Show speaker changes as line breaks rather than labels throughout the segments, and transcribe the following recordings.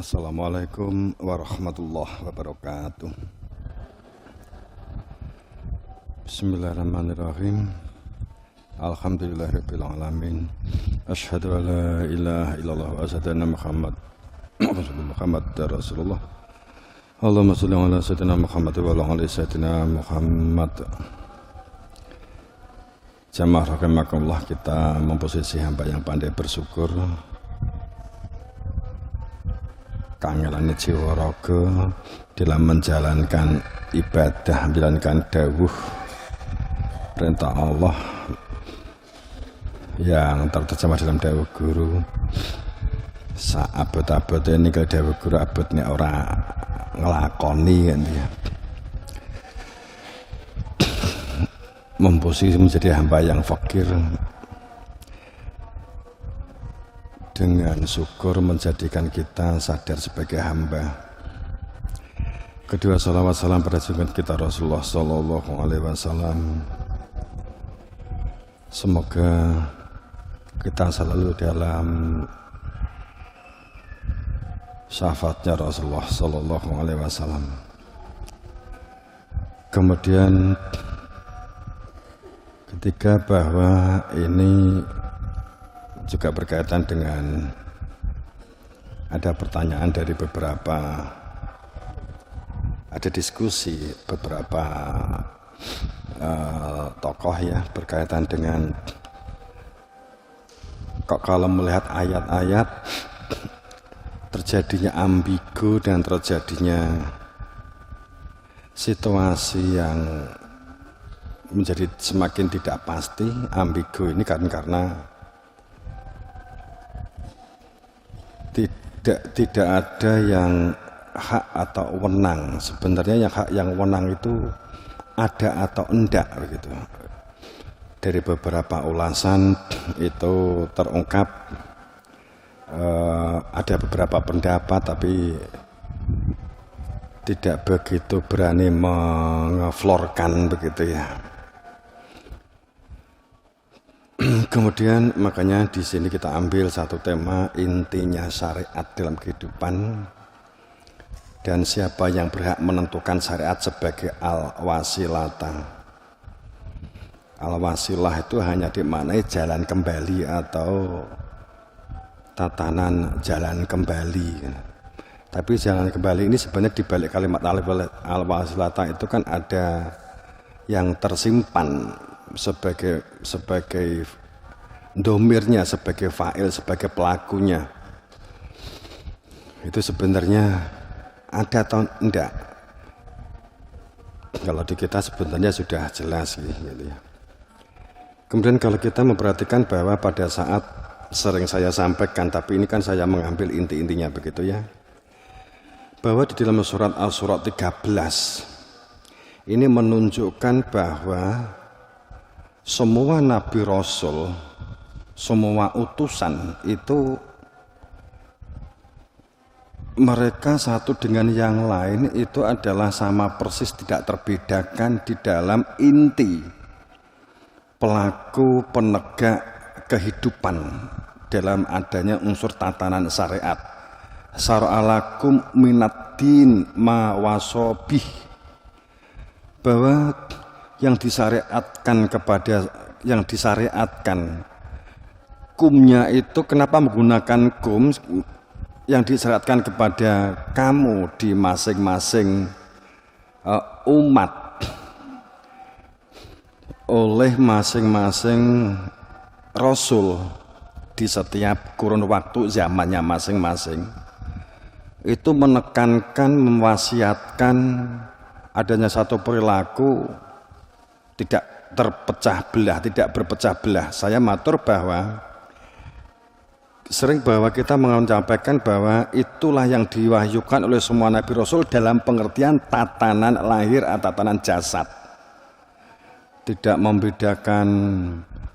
Assalamualaikum warahmatullahi wabarakatuh. Bismillahirrahmanirrahim. Alhamdulillahirabbil alamin. Asyhadu an la ilaha illallah wa asyhadu anna Muhammad Rasulullah. Allahumma shalli ala sayyidina Muhammad wa ala ali sayyidina Muhammad. Jamaah rahimakumullah, kita memposisi hamba yang pandai bersyukur, kangelan jiwa raga dalam menjalankan ibadah, menjalankan dawuh perintah Allah yang terjemah dalam dawuh guru. Saabot-abot ini kalau dawuh guru abotnya orang ngelakoni kan dia. Memposisi menjadi hamba yang fakir, dengan syukur menjadikan kita sadar sebagai hamba. Kedua, salawat salam pada junjungan kita Rasulullah Sallallahu Alaihi Wasallam. Semoga kita selalu dalam syafaatnya Rasulullah Sallallahu Alaihi Wasallam. Kemudian ketiga, bahwa ini juga berkaitan dengan ada pertanyaan dari ada diskusi beberapa tokoh ya, berkaitan dengan kok kalau melihat ayat-ayat terjadinya ambigu dan terjadinya situasi yang menjadi semakin tidak pasti. Ambigu ini karena tidak ada yang hak atau wenang. Sebenarnya yang hak yang wenang itu ada atau enggak begitu. Dari beberapa ulasan itu terungkap ada beberapa pendapat, tapi tidak begitu berani mengeflorkan begitu ya. Kemudian makanya di sini kita ambil satu tema, intinya syariat dalam kehidupan, dan siapa yang berhak menentukan syariat sebagai al-wasilata. Al-wasilah itu hanya dimaknai jalan kembali atau tatanan jalan kembali. Tapi jalan kembali ini sebenarnya di balik kalimat al-wasilata itu kan ada yang tersimpan sebagai domirnya, sebagai fa'il, sebagai pelakunya. Itu sebenarnya ada atau enggak? Kalau di kita sebenarnya sudah jelas gitu ya. Kemudian kalau kita memperhatikan bahwa pada saat sering saya sampaikan, tapi ini kan saya mengambil inti-intinya begitu ya, bahwa di dalam surat Al-Surat 13 ini menunjukkan bahwa semua nabi rasul, semua utusan itu mereka satu dengan yang lain itu adalah sama persis, tidak terbedakan di dalam inti pelaku penegak kehidupan dalam adanya unsur tatanan syariat. Syara'alakum minaddin ma wasobih, bahwa yang disyariatkan kumnya itu, kenapa menggunakan kum yang disyariatkan kepada kamu di masing-masing umat oleh masing-masing rasul di setiap kurun waktu zamannya masing-masing, itu menekankan, mewasiatkan adanya satu perilaku tidak terpecah belah, tidak berpecah belah. Saya matur bahwa sering bahwa kita menyampaikan bahwa itulah yang diwahyukan oleh semua nabi rasul dalam pengertian tatanan lahir atau tatanan jasad. Tidak membedakan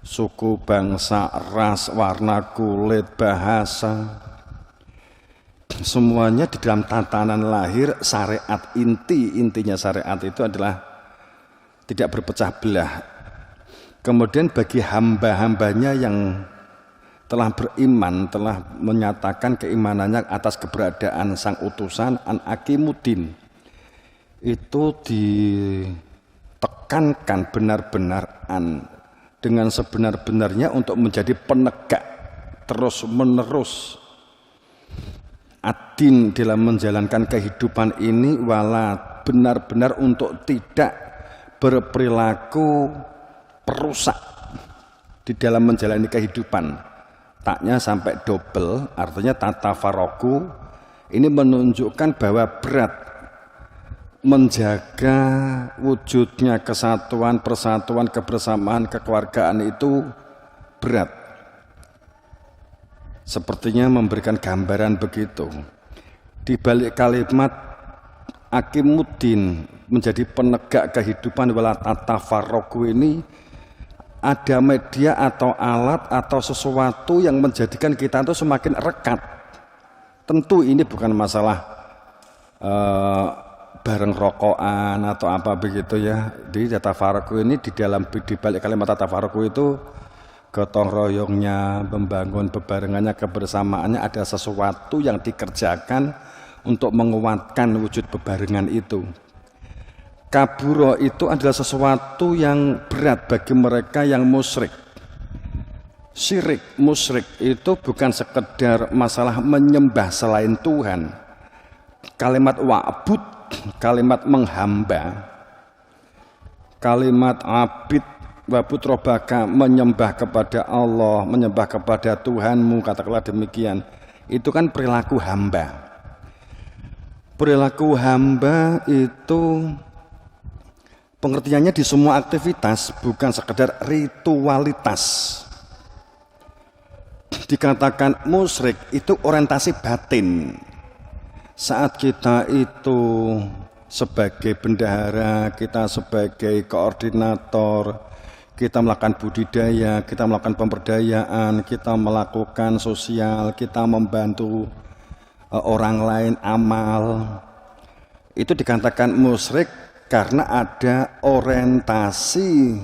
suku, bangsa, ras, warna kulit, bahasa. Semuanya di dalam tatanan lahir syariat. Intinya syariat itu adalah tidak berpecah belah. Kemudian bagi hamba-hambanya yang telah beriman, telah menyatakan keimanannya atas keberadaan sang utusan An-Aqimuddin, itu ditekankan benar-benar dengan sebenar-benarnya untuk menjadi penegak terus menerus adin dalam menjalankan kehidupan ini, wala benar-benar untuk tidak berperilaku perusak di dalam menjalani kehidupan. Taknya sampai double, artinya tatafaroku. Ini menunjukkan bahwa berat menjaga wujudnya kesatuan, persatuan, kebersamaan, kekeluargaan itu berat. Sepertinya memberikan gambaran begitu. Di balik kalimat Aqimuddin menjadi penegak kehidupan wala tatafarroku ini ada media atau alat atau sesuatu yang menjadikan kita itu semakin rekat. Tentu ini bukan masalah bareng rokokan atau apa begitu ya. Di tatafarroku ini di balik kalimat tatafarroku itu gotong royongnya, membangun bebarengannya, kebersamaannya, ada sesuatu yang dikerjakan untuk menguatkan wujud bebarengan itu. Kaburo itu adalah sesuatu yang berat bagi mereka yang musyrik. Syirik, musyrik itu bukan sekedar masalah menyembah selain Tuhan. Kalimat wa'bud, kalimat menghamba, kalimat abid, wa'bud robaka, menyembah kepada Allah, menyembah kepada Tuhanmu, katakanlah demikian. Itu kan perilaku hamba. Perilaku hamba itu pengertiannya di semua aktivitas, bukan sekedar ritualitas. Dikatakan musyrik itu orientasi batin. Saat kita itu sebagai bendahara, kita sebagai koordinator, kita melakukan budidaya, kita melakukan pemberdayaan, kita melakukan sosial, kita membantu orang lain, amal, itu dikatakan musyrik karena ada orientasi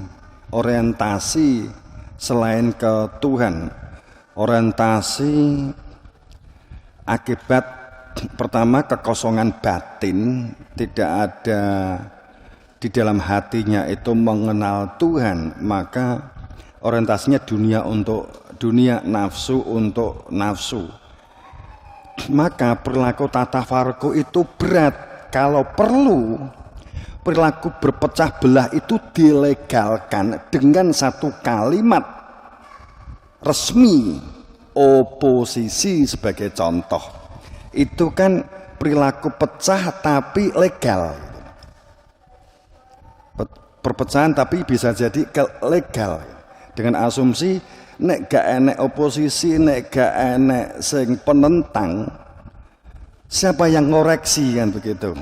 selain ke Tuhan. Orientasi akibat pertama kekosongan batin, tidak ada di dalam hatinya itu mengenal Tuhan, maka orientasinya dunia untuk dunia, nafsu untuk nafsu. Maka perilaku tatafarku itu berat. Kalau perlu perilaku berpecah belah itu dilegalkan dengan satu kalimat resmi, oposisi sebagai contoh. Itu kan perilaku pecah tapi legal. Perpecahan tapi bisa jadi legal dengan asumsi nek gak enek oposisi, nek gak enek sing penentang, siapa yang ngoreksi, kan begitu.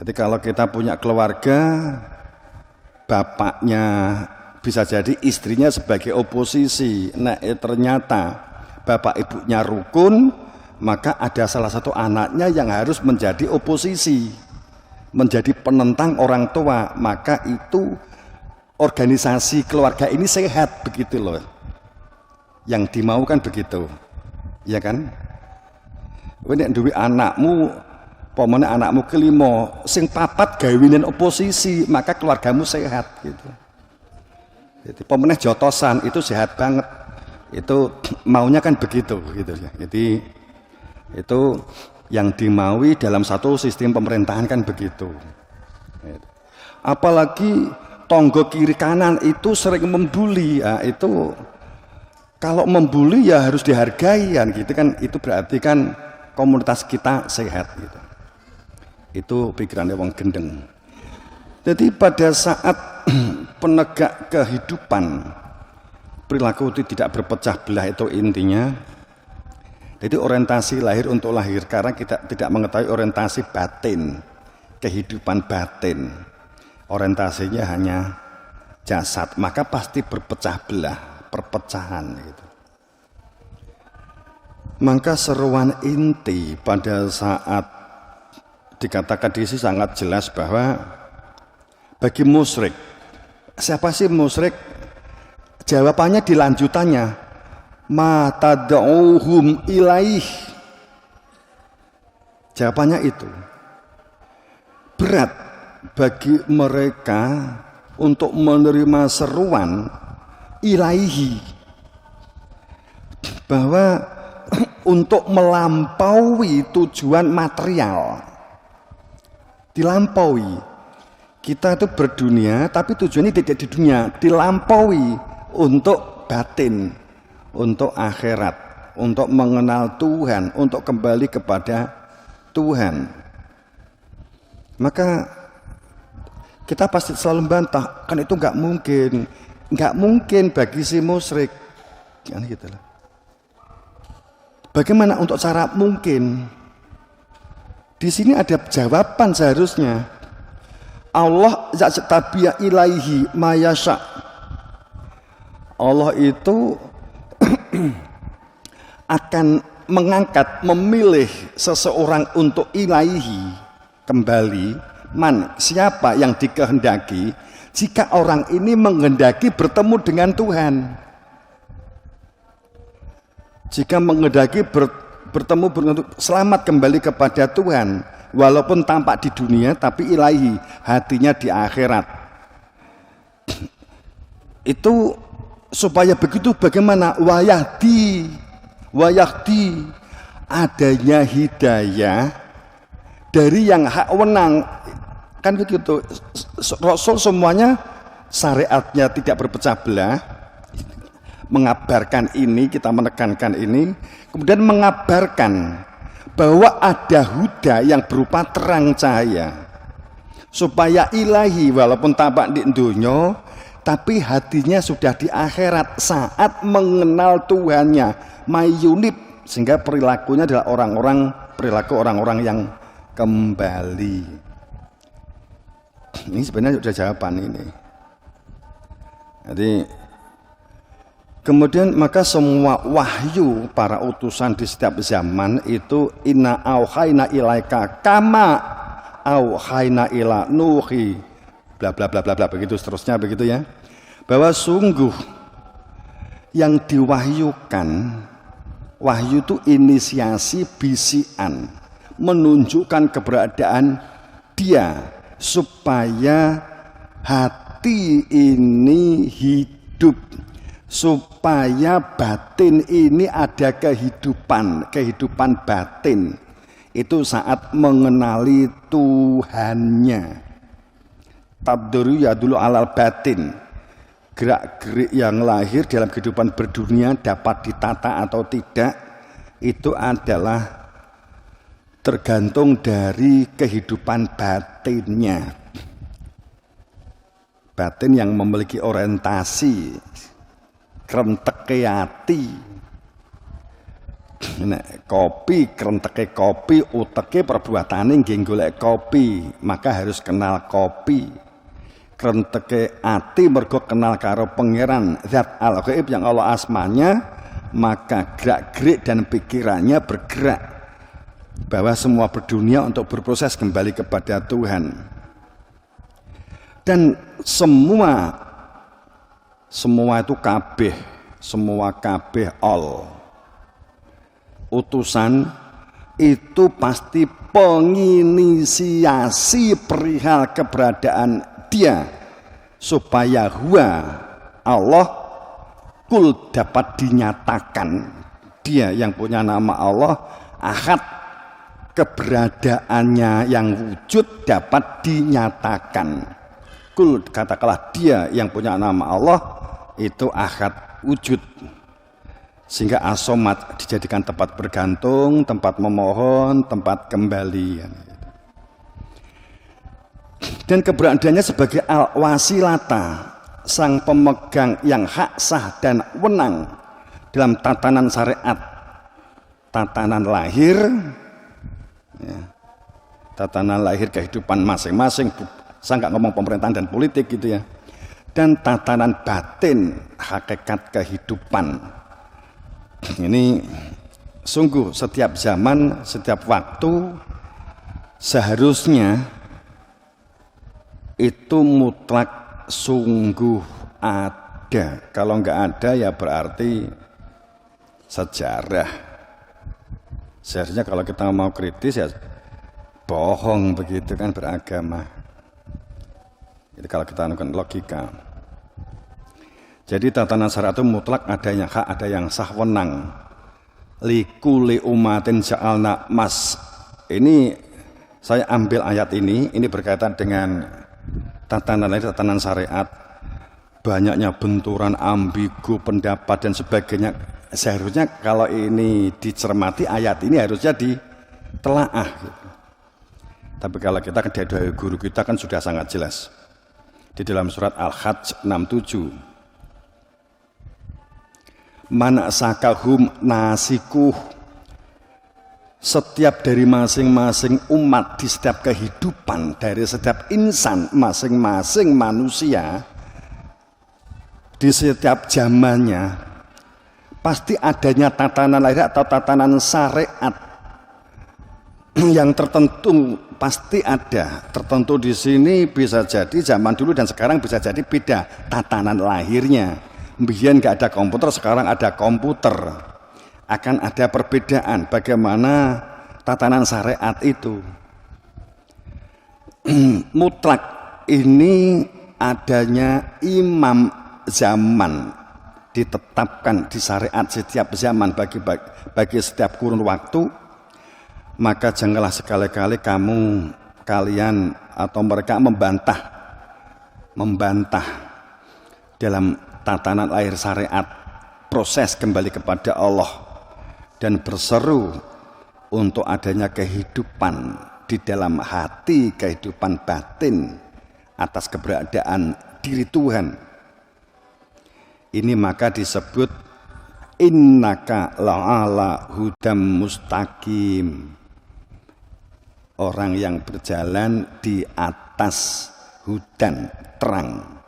Jadi kalau kita punya keluarga, bapaknya bisa jadi istrinya sebagai oposisi, nek ternyata bapak ibunya rukun, maka ada salah satu anaknya yang harus menjadi oposisi, menjadi penentang orang tua, maka itu organisasi keluarga ini sehat, begitu loh. Yang dimaukan begitu, ya kan? Nek duwe anakmu, pemene anakmu kelima, sing papat gawinin oposisi, maka keluargamu sehat gitu. Jadi pemene jotosan itu sehat banget. Itu maunya kan begitu gitu ya. Jadi itu yang dimaui dalam satu sistem pemerintahan kan begitu. Apalagi tonggo kiri kanan itu sering membuli, ya, itu kalau membuli ya harus dihargai kan gitu kan, itu berarti kan komunitas kita sehat gitu. Itu pikirannya wong gendeng. Jadi pada saat penegak kehidupan, perilaku itu tidak berpecah belah, itu intinya. Jadi orientasi lahir untuk lahir, karena kita tidak mengetahui orientasi batin, kehidupan batin. Orientasinya hanya jasad, maka pasti berpecah belah, perpecahan gitu. Maka seruan inti pada saat dikatakan di sini sangat jelas bahwa bagi musyrik, siapa sih musyrik? Jawabannya di lanjutannya, ma tad'uhum ilaih. Jawabannya itu berat bagi mereka untuk menerima seruan ilaihi, bahwa untuk melampaui tujuan material, dilampaui. Kita itu berdunia tapi tujuannya tidak di dunia, dilampaui untuk batin, untuk akhirat, untuk mengenal Tuhan, untuk kembali kepada Tuhan. Maka kita pasti selalu membantah, kan itu nggak mungkin bagi si musyrik, kan gitu lah. Bagaimana untuk cara mungkin? Di sini ada jawaban seharusnya. Allah ya'tabiya ilaihi ma yasha. Allah itu akan mengangkat, memilih seseorang untuk ilaihi, kembali, siapa yang dikehendaki, jika orang ini menghendaki bertemu dengan Tuhan. Jika menghendaki bertemu selamat kembali kepada Tuhan, walaupun tampak di dunia tapi ilahi, hatinya di akhirat. Itu supaya begitu, bagaimana? Wayahdi, adanya hidayah dari yang hak wenang, kan begitu. Rasul semuanya syariatnya tidak berpecah belah, mengabarkan ini, kita menekankan ini, kemudian mengabarkan bahwa ada huda yang berupa terang cahaya, supaya ilahi walaupun tampak di dunia tapi hatinya sudah di akhirat saat mengenal Tuhannya, mayunib, sehingga perilakunya adalah perilaku orang-orang yang kembali. Ini sebenarnya sudah jawaban ini. Jadi kemudian maka semua wahyu para utusan di setiap zaman itu inna auhayna ilaika kama auhayna ila nuhi bla bla bla bla bla, begitu seterusnya, begitu ya, bahwa sungguh yang diwahyukan, wahyu itu inisiasi bisian, menunjukkan keberadaan dia supaya hati ini hidup, supaya batin ini ada kehidupan batin itu saat mengenali Tuhannya. Tabduru ya dulu alal batin, gerak-gerik yang lahir dalam kehidupan berdunia dapat ditata atau tidak, itu adalah tergantung dari kehidupan batinnya. Batin yang memiliki orientasi krenteke ati. Nek kopi, krenteke kopi, uteke perbuatane nggih golek kopi, maka harus kenal kopi. Krenteke ati mergo kenal karo pangeran Zat Al-Ghaib yang Allah asmanya, maka gerak-gerik dan pikirannya bergerak bahwa semua berdunia untuk berproses kembali kepada Tuhan. Dan semua itu kabeh, semua kabeh all utusan itu pasti penginisiasi perihal keberadaan dia, supaya Allah kul dapat dinyatakan, dia yang punya nama Allah Ahad, keberadaannya yang wujud dapat dinyatakan. Kul, katakanlah dia yang punya nama Allah itu Ahad, wujud, sehingga as-somad dijadikan tempat bergantung, tempat memohon, tempat kembali. Dan keberadaannya sebagai al-wasilata, sang pemegang yang hak sah dan wenang dalam tatanan syariat, tatanan lahir, ya, tatanan lahir kehidupan masing-masing. Saya nggak ngomong pemerintahan dan politik gitu ya. Dan tatanan batin, hakikat kehidupan. Ini sungguh setiap zaman, setiap waktu seharusnya itu mutlak sungguh ada. Kalau nggak ada ya berarti sejarah. Seharusnya kalau kita mau kritis ya bohong begitu kan beragama. Jadi kalau kita melakukan logika. Jadi tatanan syariat itu mutlak, ada yang hak, ada yang sah wenang. Likuli umatin ja'alna mas. Ini saya ambil ayat ini berkaitan dengan tatanan syariat. Banyaknya benturan, ambigu, pendapat dan sebagainya. Seharusnya kalau ini dicermati ayat ini harusnya ditelaah. Gitu. Tapi kalau kita dari guru kita kan sudah sangat jelas. Di dalam surat Al-Hajj 67. Manasakahum nasikuh. Setiap dari masing-masing umat di setiap kehidupan, dari setiap insan, masing-masing manusia, di setiap zamannya, pasti adanya tatanan lahir atau tatanan syariat yang tertentu pasti ada. Tertentu di sini bisa jadi zaman dulu dan sekarang bisa jadi beda tatanan lahirnya. Biar nggak ada komputer, sekarang ada komputer. Akan ada perbedaan bagaimana tatanan syariat itu. Mutlak ini adanya imam zaman ditetapkan di syariat setiap zaman bagi setiap kurun waktu. Maka janganlah sekali-kali kalian atau mereka membantah dalam tatanan lahir syariat, proses kembali kepada Allah dan berseru untuk adanya kehidupan di dalam hati, kehidupan batin atas keberadaan diri Tuhan. Ini maka disebut innaka la'ala hudam mustaqim. Orang yang berjalan di atas hudan terang.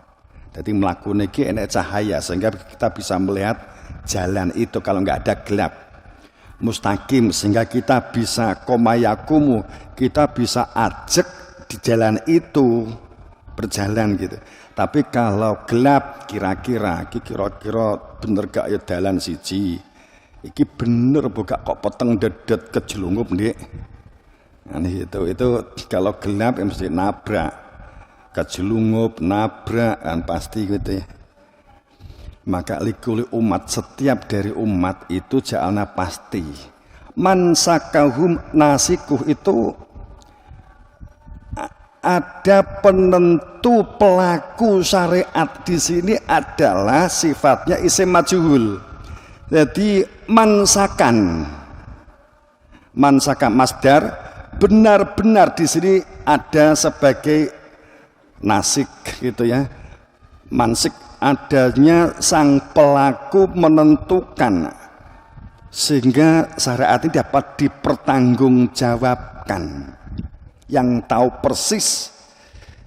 Jadi melakukan ini enak cahaya sehingga kita bisa melihat jalan itu kalau nggak ada gelap. Mustaqim sehingga kita bisa komayakumu, kita bisa ajak di jalan itu berjalan gitu. Tapi kalau gelap kira-kira bener gak ya dalan siji. Iki bener buka kok peteng dedet kejelungup nih. Nah, itu kalau gelap ya mesti nabrak, kejelungup, nabrak kan pasti gitu ya. Maka likuli umat, setiap dari umat itu ja'alna pasti. Mansakahum nasikuh itu ada penentu pelaku syariat di sini adalah sifatnya isim majhul. Jadi mansakan masdar benar-benar di sini ada sebagai nasik gitu ya. Mansik adanya sang pelaku menentukan sehingga syariat ini dapat dipertanggungjawabkan. Yang tahu persis,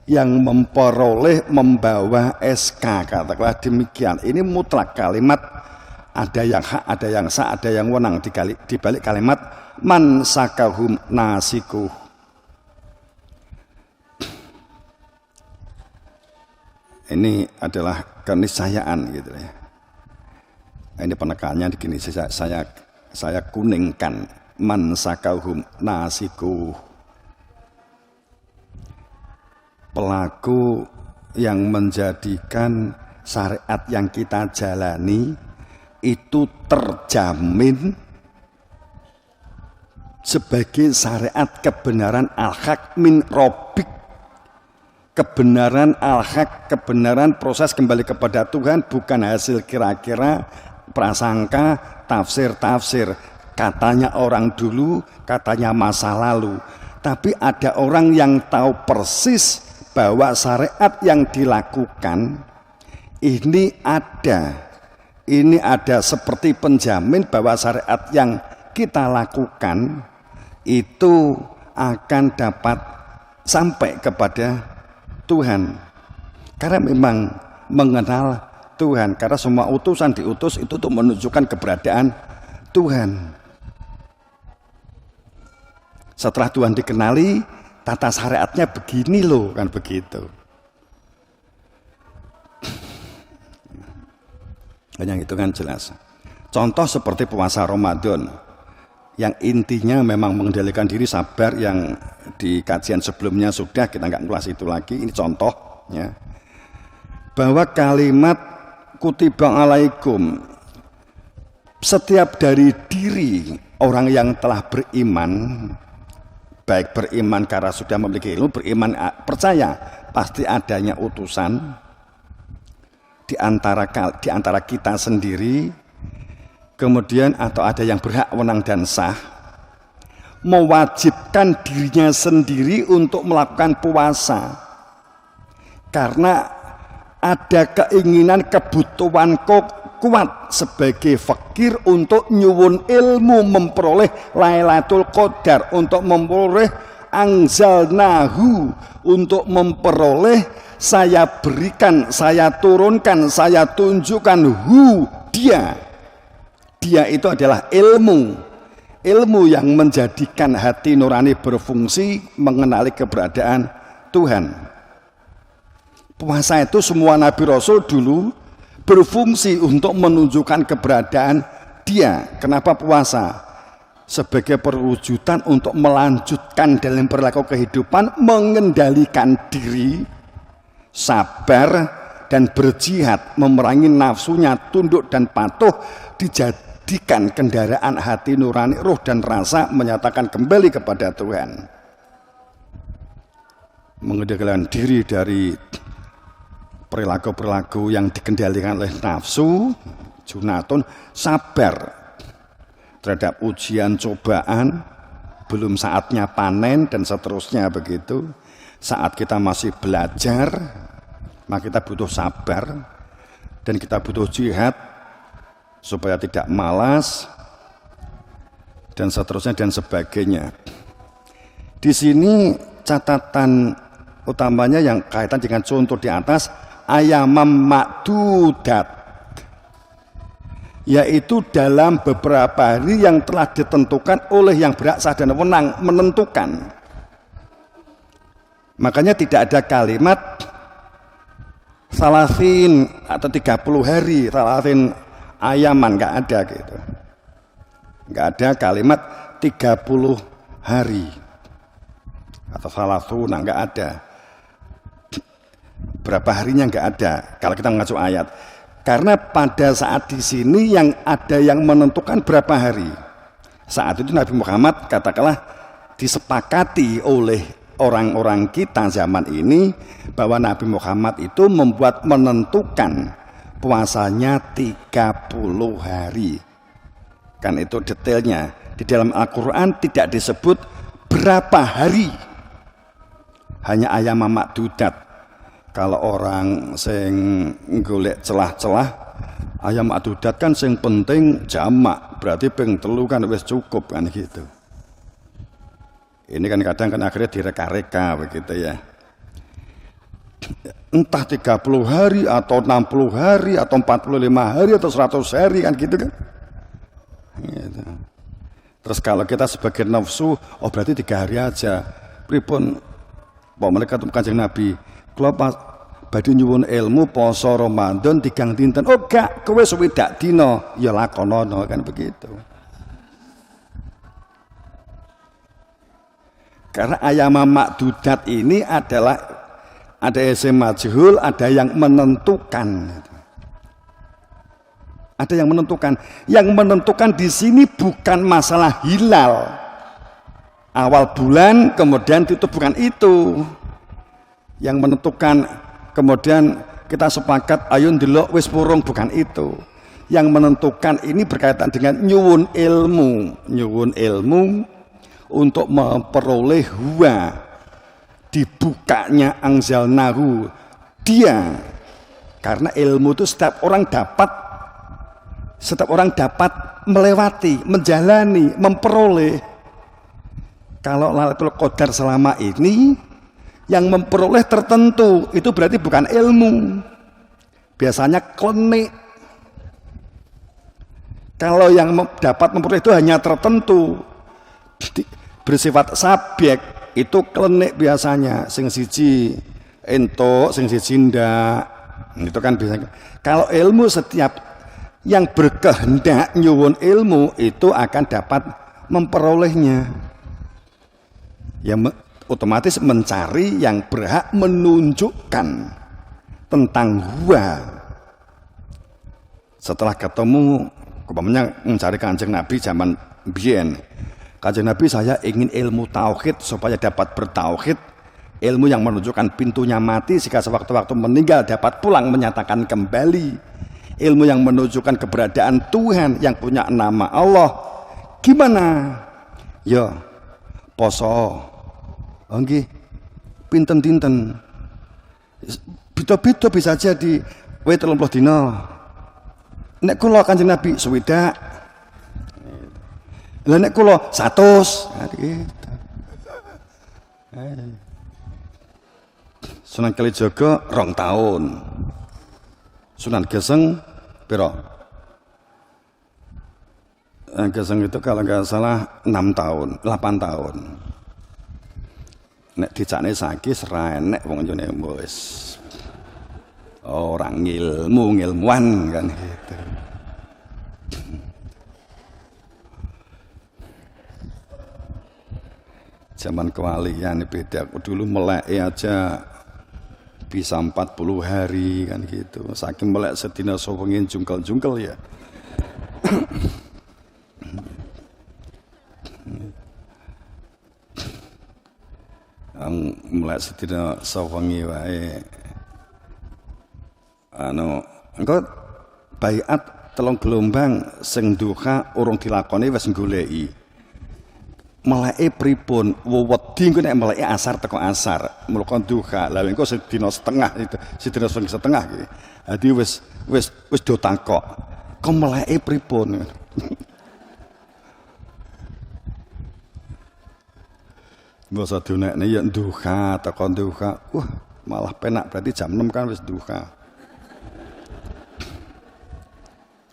yang memperoleh, membawa SK, katakanlah demikian. Ini mutlak kalimat, ada yang hak, ada yang sah, ada yang wenang di balik kalimat man sakahum nasikuh. Ini adalah keniscayaan gitu ya. Ini penekanannya begini, saya kuningkan man sakahum nasikuh. Pelaku yang menjadikan syariat yang kita jalani itu terjamin sebagai syariat kebenaran al-haq min rabbik. Kebenaran al-haq, kebenaran proses kembali kepada Tuhan, bukan hasil kira-kira, prasangka, tafsir-tafsir, katanya orang dulu, katanya masa lalu. Tapi ada orang yang tahu persis bahwa syariat yang dilakukan ini ada seperti penjamin bahwa syariat yang kita lakukan itu akan dapat sampai kepada Tuhan, karena memang mengenal Tuhan, karena semua utusan diutus itu untuk menunjukkan keberadaan Tuhan. Setelah Tuhan dikenali, tata syariatnya begini loh, kan begitu. Yang itu kan jelas. Contoh seperti puasa Ramadan yang intinya memang mengendalikan diri, sabar, yang di kajian sebelumnya sudah, kita nggak ngulas itu lagi. Ini contohnya bahwa kalimat kutiba alaikum, setiap dari diri orang yang telah beriman, baik beriman karena sudah memiliki ilmu, beriman percaya pasti adanya utusan di antara kita sendiri, kemudian atau ada yang berhak, wenang dan sah, mewajibkan dirinya sendiri untuk melakukan puasa karena ada keinginan, kebutuhan kuat sebagai fakir untuk nyuwun ilmu, memperoleh Lailatul Qadar, untuk memperoleh anzalnahu, untuk memperoleh saya berikan, saya turunkan, saya tunjukkan dia itu adalah ilmu yang menjadikan hati nurani berfungsi mengenali keberadaan Tuhan. Puasa itu semua Nabi Rasul dulu berfungsi untuk menunjukkan keberadaan dia. Kenapa puasa? Sebagai perwujudan untuk melanjutkan dalam perilaku kehidupan, mengendalikan diri, sabar dan berjihad, memerangi nafsunya, tunduk dan patuh, dijadikan kendaraan hati nurani, ruh dan rasa, menyatakan kembali kepada Tuhan. Mengendalikan diri dari perilaku-perilaku yang dikendalikan oleh nafsu, junatun, sabar terhadap ujian, cobaan, belum saatnya panen dan seterusnya begitu. Saat kita masih belajar, maka kita butuh sabar dan kita butuh jihad supaya tidak malas dan seterusnya dan sebagainya. Di sini catatan utamanya yang kaitan dengan contoh di atas, ayamam ma'dudat, yaitu dalam beberapa hari yang telah ditentukan oleh yang berhak sah dan wenang menentukan. Makanya tidak ada kalimat salasin atau 30 hari, salasin ayaman, nggak ada gitu. Nggak ada kalimat 30 hari atau salasuna, nggak ada. Berapa harinya nggak ada kalau kita mengacu ayat. Karena pada saat di sini yang ada yang menentukan berapa hari. Saat itu Nabi Muhammad katakanlah disepakati oleh orang-orang kita zaman ini bahwa Nabi Muhammad itu menentukan puasanya 30 hari. Kan itu detailnya. Di dalam Al-Quran tidak disebut berapa hari. Hanya ayam ma'dudat. Kalau orang sing golek celah-celah, ayam ma'dudat kan sing penting jamak, berarti ping telu kan wis cukup kan gitu. Ini kan kadang kan akhirnya direka-reka begitu ya. Entah 30 hari atau 60 hari atau 45 hari atau 100 hari kan gitu kan. Gitu. Terus kalau kita sebagai nafsu, oh berarti 3 hari aja. Pripun mereka tuh Kanjeng Nabi, kalau pas badhe nyuwun ilmu poso Ramadan 3 dinten, oh gak, kowe swidak dina ya lakonono kan begitu. Karena ayam ma'dudat ini adalah ada isim majhul, ada yang menentukan. Ada yang menentukan. Yang menentukan di sini bukan masalah hilal. Awal bulan kemudian itu bukan itu. Yang menentukan kemudian kita sepakat ayun delok wis purung, bukan itu. Yang menentukan ini berkaitan dengan nyuwun ilmu untuk memperoleh huwa, dibukanya anzalnahu dia. Karena ilmu itu setiap orang dapat melewati, menjalani, memperoleh. Kalau Lailatul Qadar selama ini yang memperoleh tertentu, itu berarti bukan ilmu, biasanya klenik. Kalau yang dapat memperoleh itu hanya tertentu, bersifat subjek, itu klenik biasanya. Sing siji entuk, sing siji ndak. Itu kan biasanya. Kalau ilmu setiap yang berkehendak nyuwun ilmu itu akan dapat memperolehnya. Ya otomatis mencari yang berhak menunjukkan tentang gua. Setelah ketemu, umpamanya mencari Kanjeng Nabi zaman biyen. Kanjeng Nabi, saya ingin ilmu tauhid supaya dapat bertauhid, ilmu yang menunjukkan pintunya mati sehingga sewaktu-waktu meninggal dapat pulang menyatakan kembali. Ilmu yang menunjukkan keberadaan Tuhan yang punya nama Allah. Gimana? Ya, poso. Nggih. Pinten-pinten. Beda-beda bisa jadi. Wae 30 dina. Nek kula Kanjeng Nabi swidak. Lah nek kula 100. Nah, gitu. Sunan Kalijaga 2 tahun. Sunan Geseng piro? Geseng itu kalau nggak salah 6 tahun, 8 tahun. Nek dicakne saiki sera enek wong jane wis orang ngilmuan kan gitu. Zaman kewalian beda. Aku dulu melek aja bisa 40 hari kan gitu. Saking melek sedina sewengin jungkel-jungkel ya. Ang melek sedina sewengi wae. Engko baiat 3 gelombang sing duha urung dilakoni wis goleki. Meleke pripun wedi engko nek meleke asar teko asar mulka duha lha engko sedina setengah itu sedina setengah iki dadi wis do takok kok meleke pripun masa dunekne ya duha teko duha malah penak berarti jam 6 kan wis duha